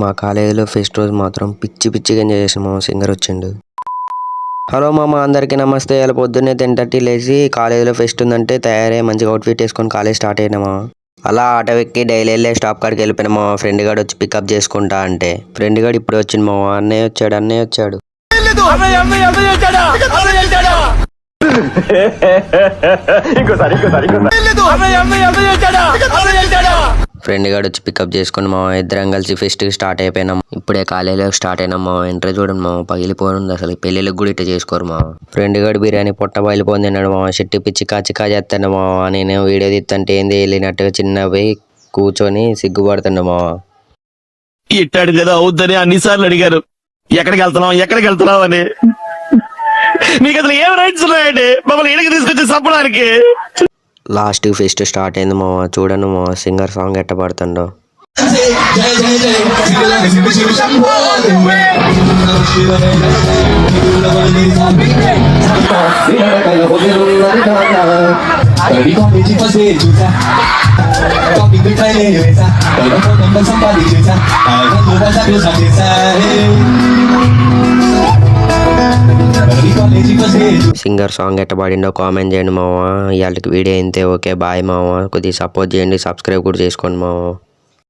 మా కాలేజీలో ఫెస్ట్ రోజు మాత్రం పిచ్చి పిచ్చిగా ఎంజాయ్ చేసాం. మా సింగర్ వచ్చిండు. హలో మామ, అందరికీ నమస్తే. ఇలా పొద్దున్నే 10:30 లేచి కాలేజీలో ఫెస్ట్ ఉందంటే తయారై మంచిగా అవుట్ఫిట్ వేసుకొని కాలేజ్ స్టార్ట్ అయినామా. అలా ఆటో ఎక్కి డైలీ వెళ్ళే స్టాప్ కాడికి వెళ్ళిపోయినా. మా ఫ్రెండ్ గాడు వచ్చి పికప్ చేసుకుంటా అంటే ఫ్రెండ్ గాడు ఇప్పుడు వచ్చింది. మా అన్నయ్య వచ్చాడు. ఫ్రెండ్ గాడు వచ్చి పికప్ చేసుకుని మా ఇద్దరం కలిసి ఫెస్ట్ స్టార్ట్ అయిపోయినాం. ఇప్పుడే కాలేజీలో స్టార్ట్ అయినాం. మా ఎంట్రీ చూడండి మా పగిలిపోయింది. అసలు పెళ్ళిళ్ళకి కూడా ఇట్లా చేసుకోరు. మా ఫ్రెండ్ గాడు బిర్యానీ పొట్ట బయలుపోయింది తిన్నాడు. మా చెట్టు పిచ్చి చికా చేస్తాడు. మా నేను వీడియో తీస్తుంటే ఏంది వెళ్ళినట్టుగా చిన్న పోయి కూర్చొని సిగ్గుపడుతుండే. మా ఇట్టాడు కదా అవుద్దని అన్నిసార్లు అడిగారు, ఎక్కడికి వెళ్తున్నావు అని. మీకు అసలు ఏం రైట్స్ ఉన్నాయండి మమ్మల్ని ఇడికి తీసుకొచ్చి చంపడానికి? లాస్ట్ ఫెస్ట్ స్టార్ట్ అయింది. మా చూడండి మా సింగర్ సాంగ్ ఎట్ట పడుతుండో. సింగర్ సాంగ్ ఎట్ట పాడిండో కామెంట్ చేయండి మావా. ఇవాళకి వీడియో అయితే ఓకే బాయ్ మావా. కొద్దిగా సపోర్ట్ చేయండి, సబ్స్క్రైబ్ కూడా చేసుకోండి మావా.